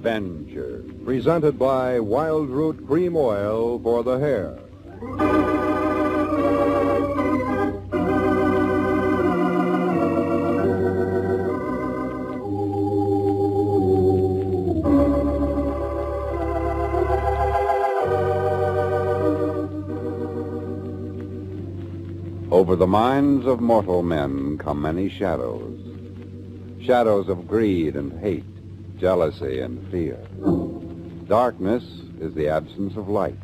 Venture, presented by Wild Root Cream Oil for the hair. Over the minds of mortal men come many shadows. Shadows of greed and hate, jealousy and fear. Darkness is the absence of light.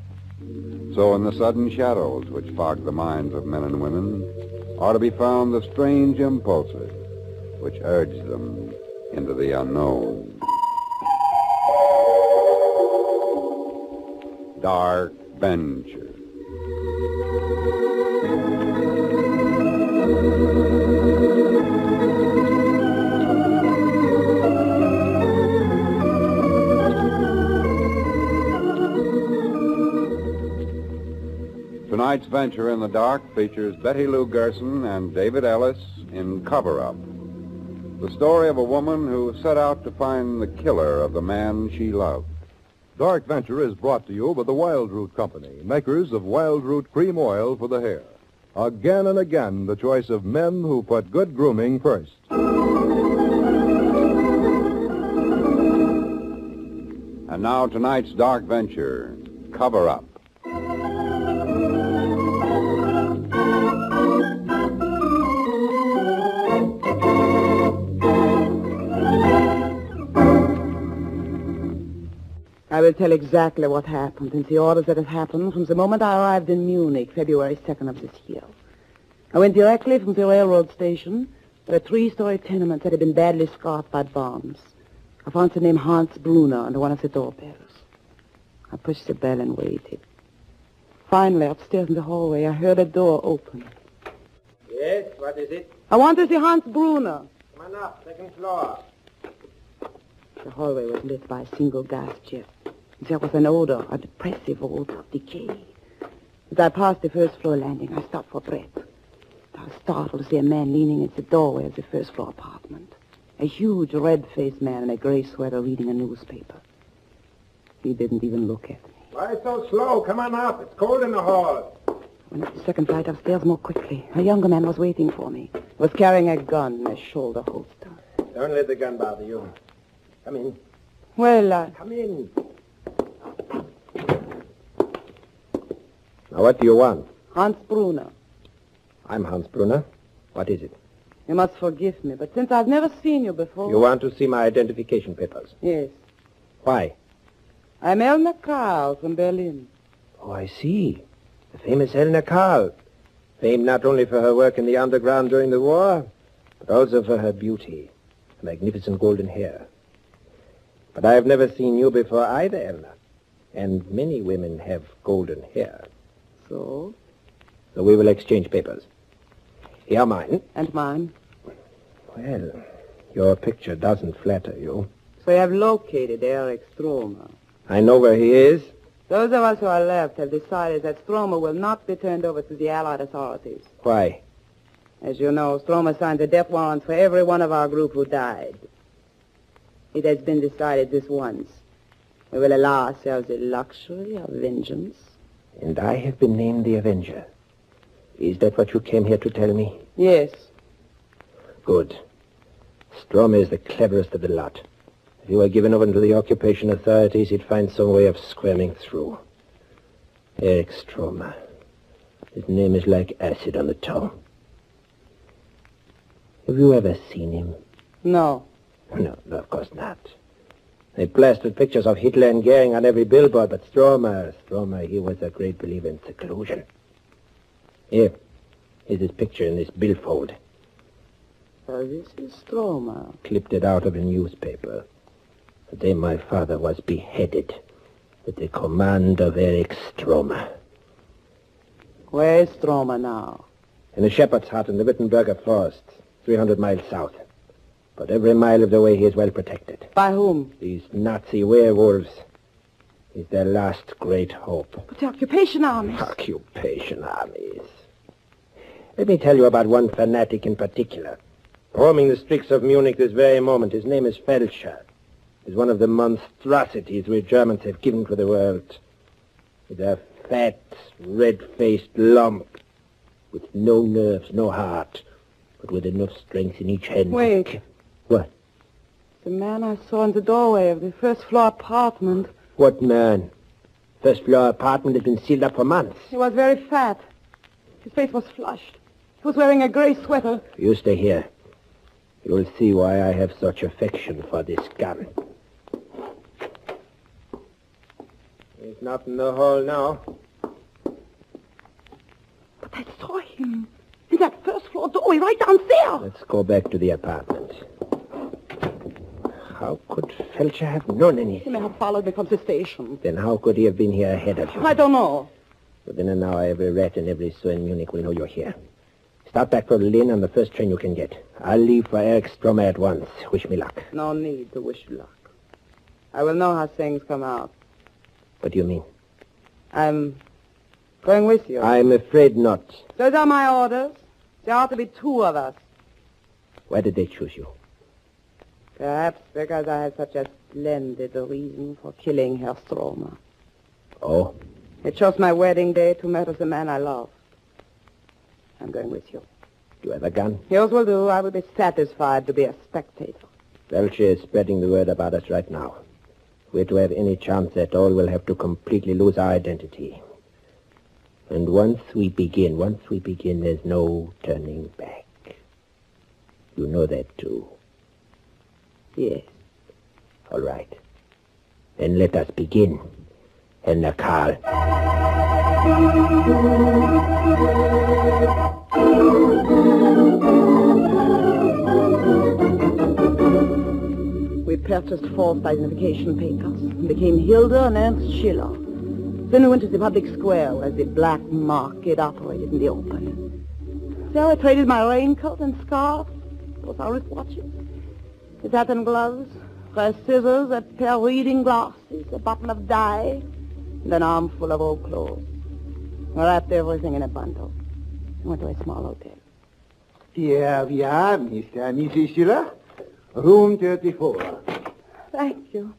So in the sudden shadows which fog the minds of men and women are to be found the strange impulses which urge them into the unknown. Dark Venture. Tonight's venture in the dark features Betty Lou Gerson and David Ellis in Cover-Up, the story of a woman who set out to find the killer of the man she loved. Dark Venture is brought to you by the Wild Root Company, makers of Wild Root Cream Oil for the hair. Again and again, the choice of men who put good grooming first. And now tonight's Dark Venture, Cover-Up. I will tell exactly what happened and the orders that have happened from the moment I arrived in Munich, February 2nd of this year. I went directly from the railroad station to a 3-story tenement that had been badly scarred by bombs. I found the name Hans Brunner under one of the doorbells. I pushed the bell and waited. Finally, upstairs in the hallway, I heard a door open. Yes, what is it? I want to see Hans Brunner. Come on up, second floor. The hallway was lit by a single gas jet. There was an odor, a depressive odor of decay. As I passed the first-floor landing, I stopped for breath. I was startled to see a man leaning in the doorway of the first-floor apartment. A huge, red-faced man in a gray sweater reading a newspaper. He didn't even look at me. Why so slow? Come on up. It's cold in the hall. I went up the second flight upstairs more quickly. A younger man was waiting for me. He was carrying a gun in a shoulder holster. Don't let the gun bother you. Come in. Well, Come in. Now, what do you want? Hans Brunner. I'm Hans Brunner. What is it? You must forgive me, but since I've never seen you before... You want to see my identification papers? Yes. Why? I'm Elna Karl from Berlin. Oh, I see. The famous Elna Karl. Famed not only for her work in the underground during the war, but also for her beauty, her magnificent golden hair. But I have never seen you before either, Elna. And many women have golden hair. So? So we will exchange papers. Here are mine. And mine. Well, your picture doesn't flatter you. So you have located Erich Stromer. I know where he is. Those of us who are left have decided that Stromer will not be turned over to the Allied authorities. Why? As you know, Stromer signed the death warrant for every one of our group who died. It has been decided this once. We will allow ourselves the luxury of vengeance. And I have been named the Avenger. Is that what you came here to tell me? Yes. Good. Stromer is the cleverest of the lot. If he were given over to the occupation authorities, he'd find some way of squirming through. Erich Stromer. His name is like acid on the tongue. Have you ever seen him? No. No, of course not. They plastered pictures of Hitler and Goering on every billboard, but Stromer, he was a great believer in seclusion. Here's his picture in this billfold. So this is Stromer. Clipped it out of a newspaper. The day my father was beheaded with the command of Erich Stromer. Where is Stromer now? In a shepherd's hut in the Wittenberger forest, 300 miles south. But every mile of the way he is well protected. By whom? These Nazi werewolves. He's their last great hope. But the occupation armies. Occupation armies. Let me tell you about one fanatic in particular. Roaming the streets of Munich this very moment. His name is Felscher. is one of the monstrosities we Germans have given to the world. It's a fat, red-faced lump with no nerves, no heart, but with enough strength in each hand. Wait. What? The man I saw in the doorway of the first-floor apartment. What man? First-floor apartment has been sealed up for months. He was very fat. His face was flushed. He was wearing a gray sweater. You stay here. You'll see why I have such affection for this gun. He's not in the hall now. But I saw him in that first-floor doorway right downstairs. Let's go back to the apartment. How could Felcher have known He anything? may have followed me from the station. Then how could he have been here ahead of you? I don't know. Within an hour, every rat and every sewer in Munich will know you're here. Start back for Berlin on the first train you can get. I'll leave for Eric Stromer at once. Wish me luck. No need to wish you luck. I will know how things come out. What do you mean? I'm going with you. I'm afraid not. Those are my orders. There ought to be two of us. Why did they choose you? Perhaps because I had such a splendid reason for killing Herr Stromer. Oh? They chose my wedding day to murder the man I love. I'm going with you. You have a gun? Yours will do. I will be satisfied to be a spectator. Felcher is spreading the word about us right now. We're to have any chance at all, we'll have to completely lose our identity. And once we begin, there's no turning back. You know that, too. Yes. All right. Then let us begin. Herr Karl. We purchased false identification papers and became Hilda and Ernst Schiller. Then we went to the public square where the black market operated in the open. So I traded my raincoat and scarf for our wristwatches, a satin gloves, fresh scissors, a pair of reading glasses, a bottle of dye, and an armful of old clothes. I wrapped everything in a bundle and went to a small hotel. Here we are, Mr. and Mrs. Schiller. Room 34. Thank you.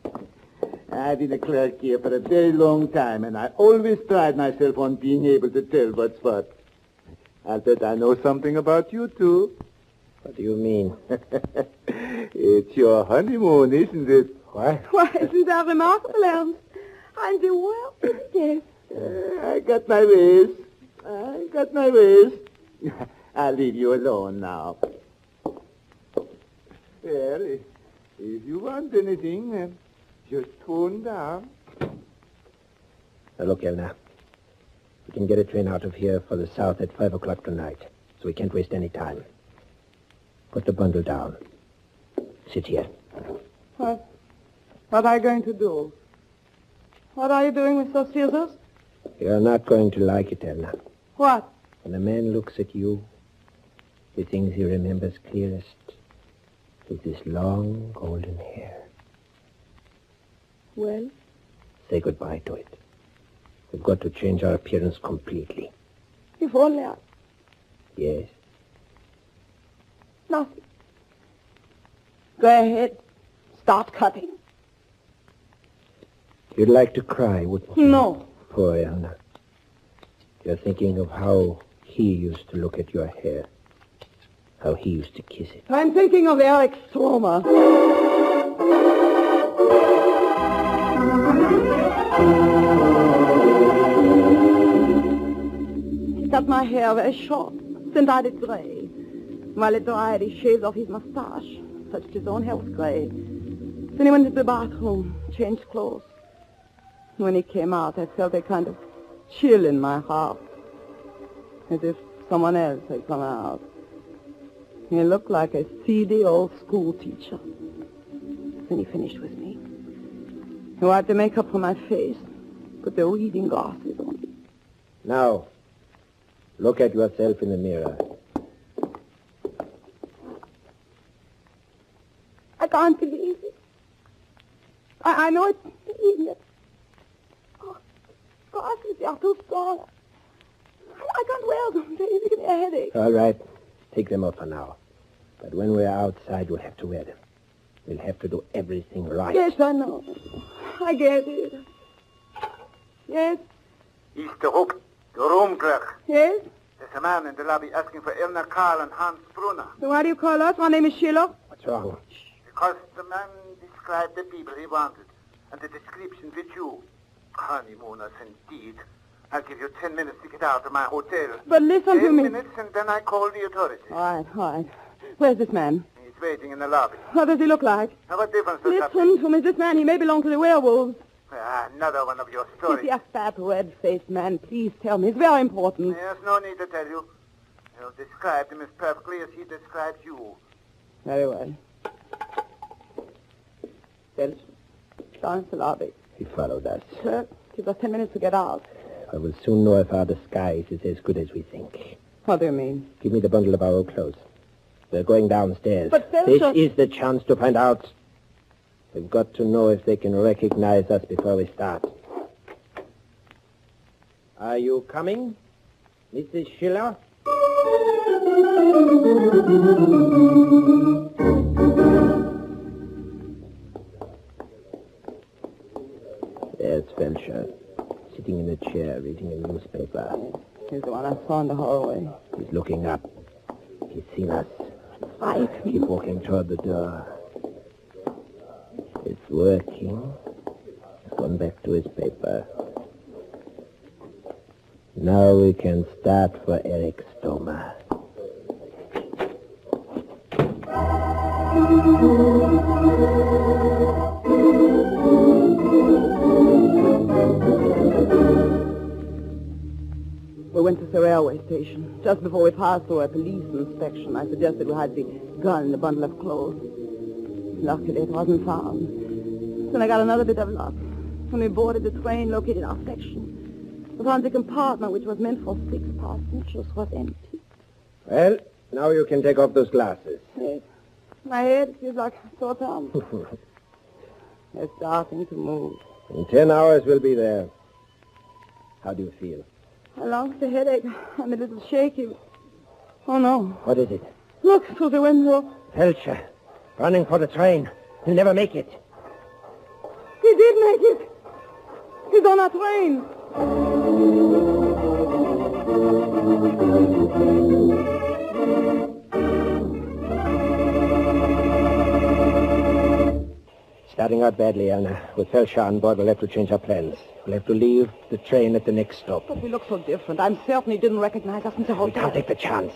I've been a clerk here for a very long time, and I always pride myself on being able to tell what's what. I bet I know something about you, too. What do you mean? It's your honeymoon, isn't it? What? Why, isn't that remarkable, Ernst? I'm the wealthiest guest. I got my ways. I'll leave you alone now. Well, if you want anything, just tone down. Now, look, Elna. We can get a train out of here for the south at 5 o'clock tonight, so we can't waste any time. Put the bundle down. Sit here. What are you going to do? What are you doing with those scissors? You're not going to like it, Elna. What? When a man looks at you, the things he remembers clearest is this long golden hair. Well? Say goodbye to it. We've got to change our appearance completely. If only I... Yes. Nothing. Go ahead. Start cutting. You'd like to cry, wouldn't you? No. Poor Elna. You're thinking of how he used to look at your hair. How he used to kiss it. I'm thinking of Eric Stromer. He cut my hair very short, then dyed it gray. While it dried, he shaved off his mustache, touched his own hair with gray. Then he went into the bathroom, changed clothes. When he came out, I felt a kind of chill in my heart, as if someone else had come out. He looked like a seedy old school teacher. Then he finished with me. He wiped the makeup from my face, put the reading glasses on me. Now, look at yourself in the mirror. I can't believe it. I know it's believing it. Oh, glasses, they are too strong. I can't wear them. They give me a headache. All right. Take them off for now. But when we're outside, you'll have to wear them. We'll have to do everything right. Yes, I know. I get it. Yes? Mr. Hook, the room clerk. Yes? There's a man in the lobby asking for Elna Karl and Hans Brunner. So why do you call us? My name is Schiller. What's wrong? Because the man described the people he wanted, and the description fit you. Honeymooners, indeed. I'll give you 10 minutes to get out of my hotel. But listen to me. 10 minutes, and then I call the authorities. All right. Where's this man? He's waiting in the lobby. What does he look like? Now, what difference does that Listen to me. This man, he may belong to the werewolves. Another one of your Is stories. he a fat, red-faced man? Please tell me. It's very important. There's no need to tell you. You described him as perfectly as he described you. Very well. Well, down to the lobby. He followed us. Sir, give us 10 minutes to get out. I will soon know if our disguise is as good as we think. What do you mean? Give me the bundle of our old clothes. We're going downstairs. But this Felcher... is the chance to find out. We've got to know if they can recognize us before we start. Are you coming, Mrs. Schiller? There's Felcher, sitting in a chair reading a newspaper. He's the one I saw in the hallway. He's looking up. He's seen us. Right. Keep walking toward the door. It's working. He's gone back to his paper. Now we can start for Eric Stomer. We went to the railway station. Just before we passed through a police inspection, I suggested we hide the gun in the bundle of clothes. Luckily, it wasn't found. Then I got another bit of luck. When we boarded the train located our section, we found the compartment, which was meant for 6 passengers, was empty. Well, now you can take off those glasses. Yes. My head feels like a sore thumb. It's starting to move. In 10 hours, we'll be there. How do you feel? I lost the headache. I'm a little shaky. Oh, no. What is it? Look through the window. Felcher, running for the train. He'll never make it. He did make it. He's on our train. Starting out badly, Anna. With Felcher on board, we'll have to change our plans. We'll have to leave the train at the next stop. But we look so different. I'm certain he didn't recognize us in the We hotel. can't take the chance.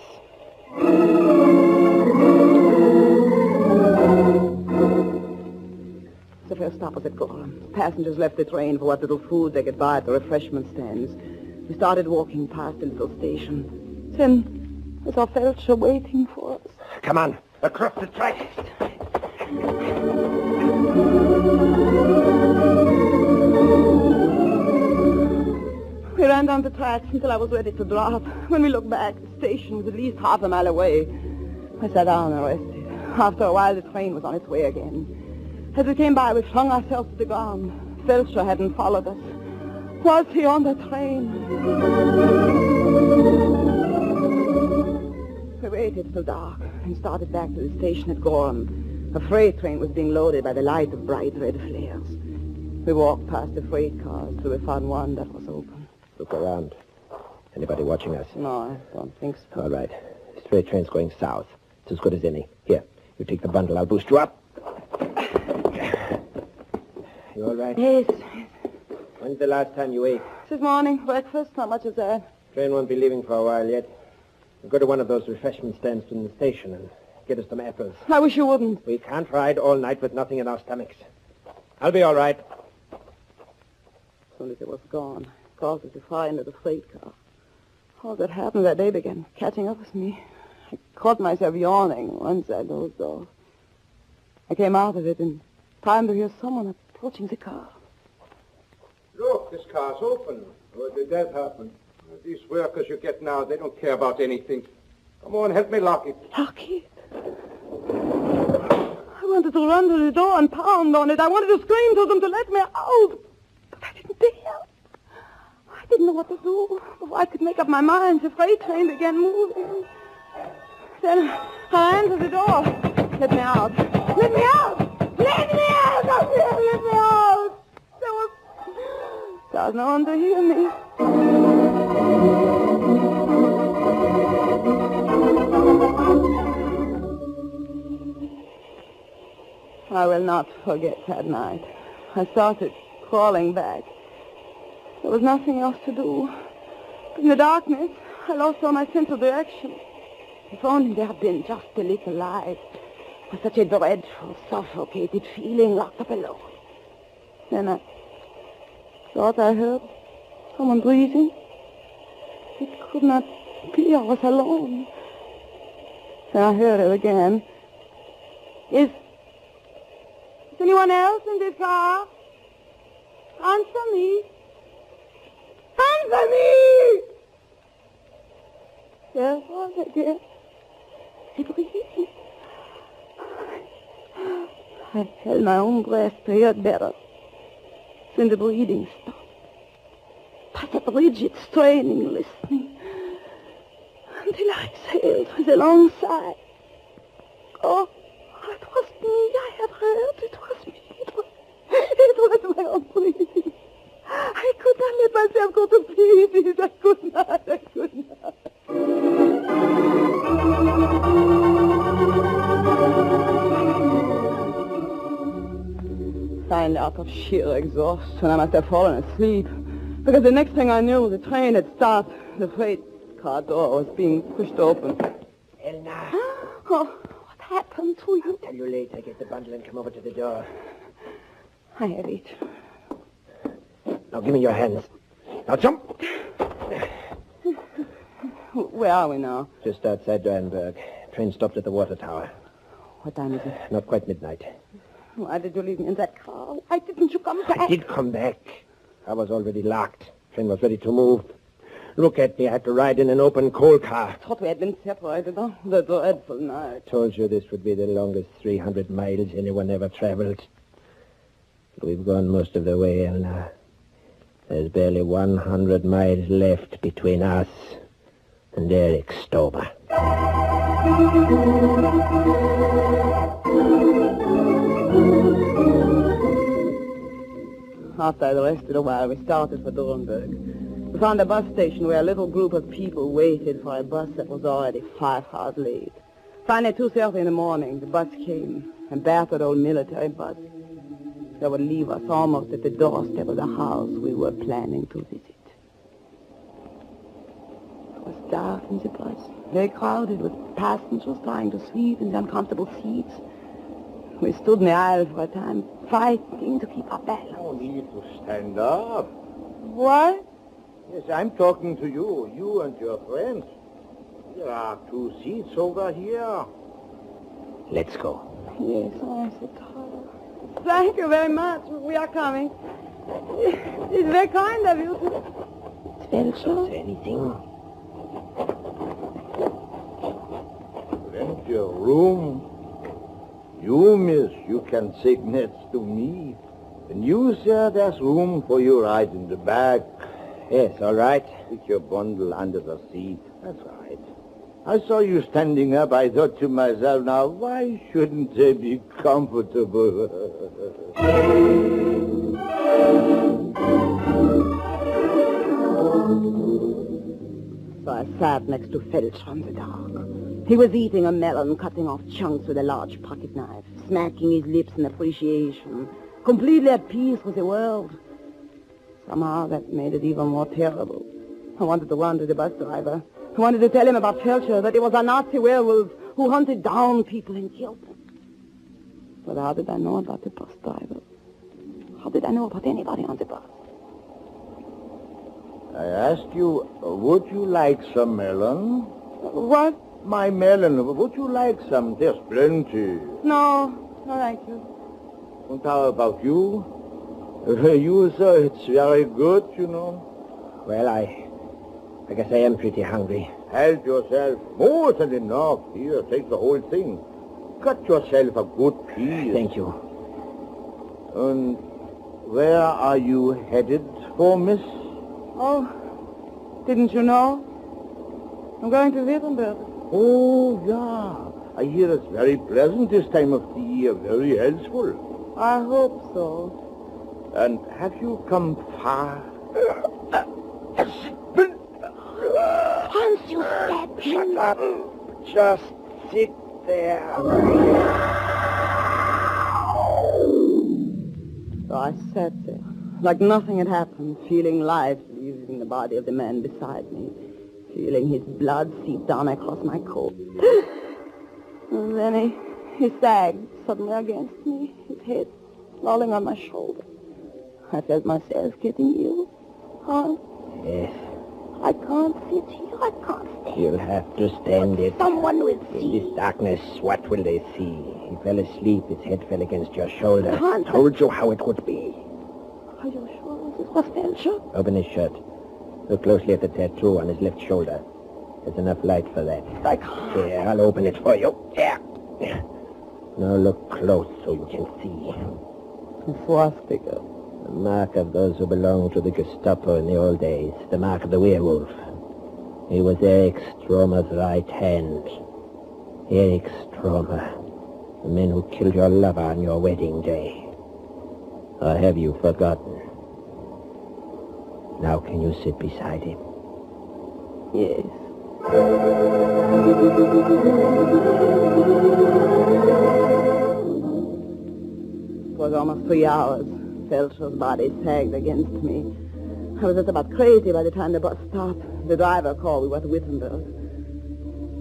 The first stop was at Gorham. Passengers left the train for what little food they could buy at the refreshment stands. We started walking past the little station. Then I saw Felcher waiting for us. Come on, across the tracks. We ran down the tracks until I was ready to drop. When we looked back, the station was at least half a mile away. I sat down and rested. After a while, the train was on its way again. As we came by, we flung ourselves to the ground. Felcher hadn't followed us. Was he on the train? We waited till dark and started back to the station at Gorham. A freight train was being loaded by the light of bright red flares. We walked past the freight cars till we found one that was open. Look around. Anybody watching us? No, I don't think so. All right. This freight train's going south. It's as good as any. Here, you take the bundle. I'll boost you up. You all right? Yes. When's the last time you ate? This morning, breakfast, not much of that. Train won't be leaving for a while yet. We'll go to one of those refreshment stands in the station and get us some apples. I wish you wouldn't. We can't ride all night with nothing in our stomachs. I'll be all right. As soon as it was gone, I called us to fly into the freight car. All that happened that day began catching up with me. I caught myself yawning once I dozed off. I came out of it in time to hear someone approaching the car. Look, this car's open. What did that happen? These workers you get now, they don't care about anything. Come on, help me lock it. Lock it? I wanted to run to the door and pound on it. I wanted to scream to them to let me out. But I didn't dare. I didn't know what to do. Before I could make up my mind, the freight train began moving. Then I ran to the door. Let me out. Let me out. There's no one to hear me. I will not forget that night. I started crawling back. There was nothing else to do. In the darkness, I lost all my sense of direction. If only there had been just a little light. With such a dreadful, suffocated feeling locked up alone. Then I thought I heard someone breathing. It could not be. I was alone. Then I heard it again. Is anyone else in this car? Answer me. Answer me! There it was again. She breathing. I held my own breath to hear it better. Then the breathing stopped. I sat rigid, straining, listening, until I exhaled with a long sigh. Oh, it was me I had heard. It was me. It was my own breathing. I could not let myself go to pieces. I could not. Finally, out of sheer exhaustion, I must have fallen asleep. Because the next thing I knew, the train had stopped. The freight car door was being pushed open. Elna. Oh, what happened to you? I'll tell you later. Get the bundle and come over to the door. I have it. Now give me your hands. Now jump. Where are we now? Just outside Durenberg. Train stopped at the water tower. What time is it? Not quite midnight. Why did you leave me in that car? Why didn't you come back? I did come back. I was already locked. Train was ready to move. Look at me. I had to ride in an open coal car. I thought we had been separated on the dreadful night. I told you this would be the longest 300 miles anyone ever traveled. We've gone most of the way, Elna. There's barely 100 miles left between us and Eric Stober. After I rested a while, we started for Durenberg. We found a bus station where a little group of people waited for a bus that was already 5 hours late. Finally, at 2:30 in the morning, the bus came, a battered old military bus that would leave us almost at the doorstep of the house we were planning to visit. It was dark in the bus, very crowded with passengers trying to sleep in the uncomfortable seats. We stood in the aisle for a time, fighting to keep our balance. No need to stand up. What? Yes, I'm talking to you, you and your friends. There are 2 seats over here. Let's go. Yes, I'm so tired. Thank you very much. We are coming. It's very kind of you to... Felcher? Anything? Plenty of room. You, miss, you can sit next to me. And you, sir, there's room for you right in the back. Yes, all right. Stick your bundle under the seat. That's right. I saw you standing up. I thought to myself, now, why shouldn't they be comfortable? So I sat next to Felcher in the dark. He was eating a melon, cutting off chunks with a large pocket knife, smacking his lips in appreciation, completely at peace with the world. Somehow that made it even more terrible. I wanted to run to the bus driver. I wanted to tell him about Felcher, that he was a Nazi werewolf who hunted down people and killed them. But how did I know about the bus driver? How did I know about anybody on the bus? I asked you, would you like some melon? What? My melon, would you like some? There's plenty. No, thank you. And how about you? You, sir, it's very good, you know. Well, I guess I am pretty hungry. Help yourself. More than enough. Here, take the whole thing. Cut yourself a good piece. Thank you. And where are you headed for, miss? Oh, didn't you know? I'm going to Wittenberg. Oh, yeah. I hear it's very pleasant this time of the year. Very healthful. I hope so. And have you come far Hans, you stabbed him. Shut up. Just sit there. So I sat there, like nothing had happened, feeling life leaving the body of the man beside me, feeling his blood seep down across my coat. And then he sagged suddenly against me, his head lolling on my shoulder. I felt myself getting ill. Hans, Yes, I can't sit here. I can't stand. you'll have to stand it. Someone will In see. this darkness, what will they see? He fell asleep. His head fell against your shoulder. Hans, Told you how it would be. Are you sure this was Felcher? Open his shirt. Look closely at the tattoo on his left shoulder. There's enough light for that. I can't. Here, I'll open it for you. There. Now look close so you can see. A swastika. The mark of those who belonged to the Gestapo in the old days. The mark of the werewolf. He was Erich Stromer's right hand. Erich Stromer. The man who killed your lover on your wedding day. Or have you forgotten? Now can you sit beside him? Yes. It was almost 3 hours. Felcher's body sagged against me. I was just about crazy by the time the bus stopped. The driver called. We were at Wittenberg.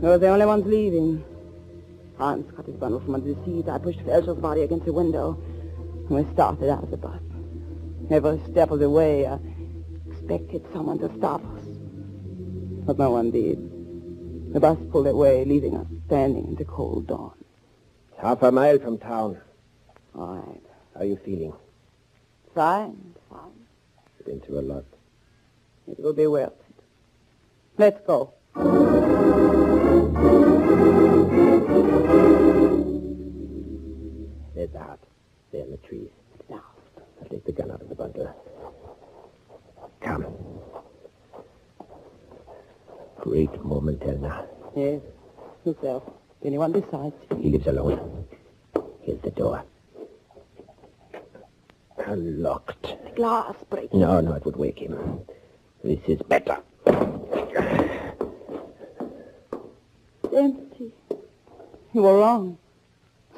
We were the only ones leaving. Hans cut his bundle from under the seat. I pushed Felcher's body against the window. And we started out of the bus. Every step of the way, I expected someone to stop us. But no one did. The bus pulled away, leaving us standing in the cold dawn. Half a mile from town. All right. How are you feeling? Fine. Been through a lot. It will be worth it. Let's go. There's the hut. There in the trees. Now. I'll take the gun out of the bundle. Come. Great moment, Elna. Yes. Yourself. Anyone besides? He lives alone. Here's the door. Locked. The glass breaking. No, it would wake him. This is better. Empty. You were wrong.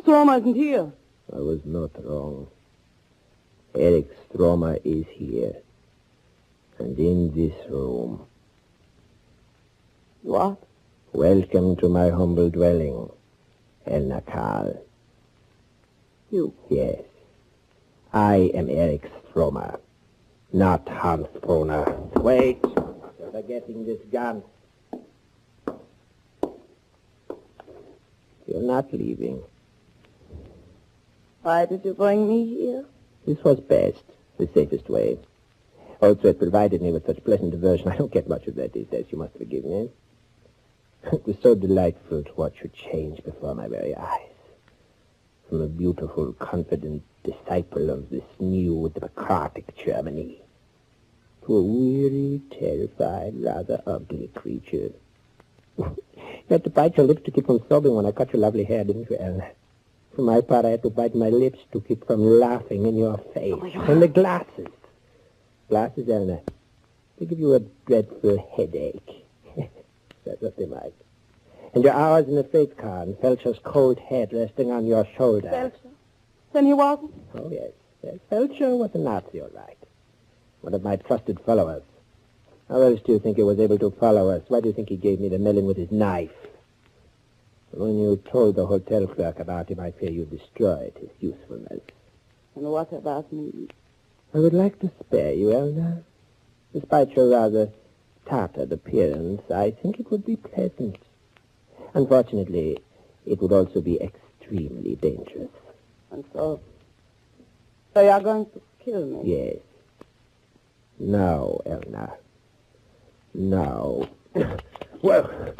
Stromer isn't here. I was not wrong. Erich Stromer is here. And in this room. What? Welcome to my humble dwelling, Elna Karl. You. Yes. I am Erich Stromer, not Hans Brunner. Wait. You're forgetting this gun. You're not leaving. Why did you bring me here? This was best, the safest way. Also, it provided me with such pleasant diversion. I don't get much of that these days. You must forgive me. It was so delightful to watch you change before my very eyes. From a beautiful, confident disciple of this new democratic Germany to a weary, terrified, rather ugly creature. You had to bite your lips to keep from sobbing when I cut your lovely hair, didn't you, Ellen? For my part, I had to bite my lips to keep from laughing in your face. And the glasses. Glasses, Ellen, they give you a dreadful headache. That's what they might. And your hours in the freight car and Felcher's cold head resting on your shoulder. Felcher? Then he wasn't? Oh, yes. Felcher was a Nazi, all right. One of my trusted followers. How else do you think he was able to follow us? Why do you think he gave me the melon with his knife? When you told the hotel clerk about him, I fear you destroyed his usefulness. And what about me? I would like to spare you, Elna. Despite your rather tattered appearance, I think it would be pleasant. Unfortunately, it would also be extremely dangerous. And so you are going to kill me? Yes. Now, Elna. Now. Well,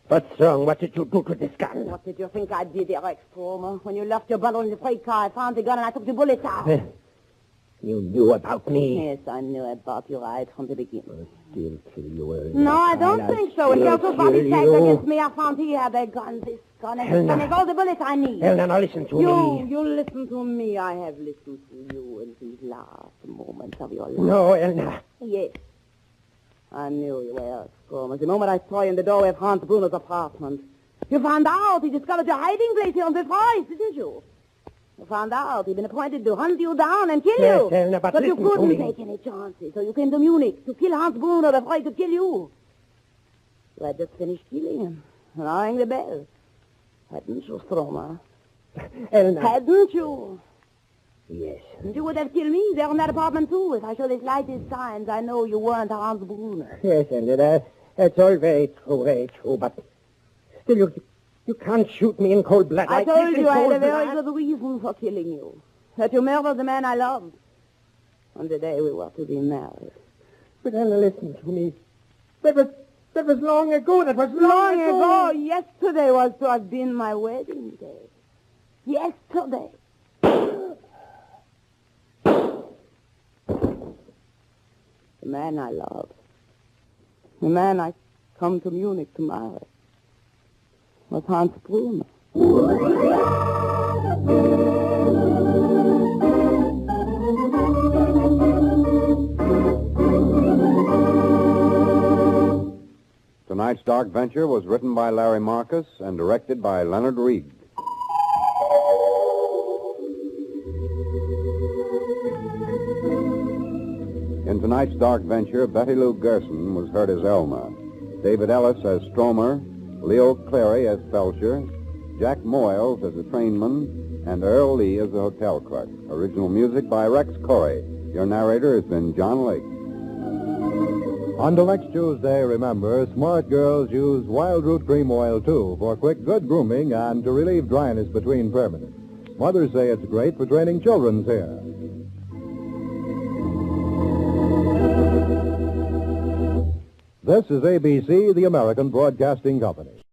what's wrong? What did you do to this gun? What did you think I did, Erich Stromer? When you left your bundle in the freight car, I found the gun and I took the bullets out. You knew about me. Yes, I knew about you right from the beginning. I'll still kill you, Elna. No, I don't I'll think so. When still Felcher's body kill sagged you. against me, I found he had a gun. This Tonic, all the bullets I need. Elna, now listen to me. You listen to me. I have listened to you in these last moments of your life. No, Elna. Yes. I knew you were a scum. The moment I saw you in the doorway of Hans Bruner's apartment. You found out he discovered your hiding place here on this place, didn't you? You found out he'd been appointed to hunt you down and kill you. Yes, Elna, but you listen to couldn't me. take any chances, so you came to Munich to kill Hans Bruner before he could kill you. You had just finished killing him and ringing the bell. Hadn't you, Stromer? Elna. Hadn't you? Yes. And you would have killed me there in that apartment, too, if I showed the slightest signs I know you weren't Hans Bruner. Yes, Elna, that's all very true, but still you can't shoot me in cold blood. I like told this in you I had cold a very blood. good reason for killing you. That you murdered the man I loved. On the day we were to be married. But Elna, listen to me. That was long ago. That was Long ago, yesterday was to have been my wedding day. Yesterday. The man I loved. The man I come to Munich to marry. Was Hans Bruner. Tonight's Dark Venture was written by Larry Marcus and directed by Leonard Reed. In tonight's Dark Venture, Betty Lou Gerson was heard as Elma, David Ellis as Stromer, Leo Clary as Felcher, Jack Moyles as a trainman, and Earl Lee as a hotel clerk. Original music by Rex Corey. Your narrator has been John Lake. Until next Tuesday, remember, smart girls use Wild Root Cream Oil, too, for quick, good grooming and to relieve dryness between permanents. Mothers say it's great for training children's hair. This is ABC, the American Broadcasting Company.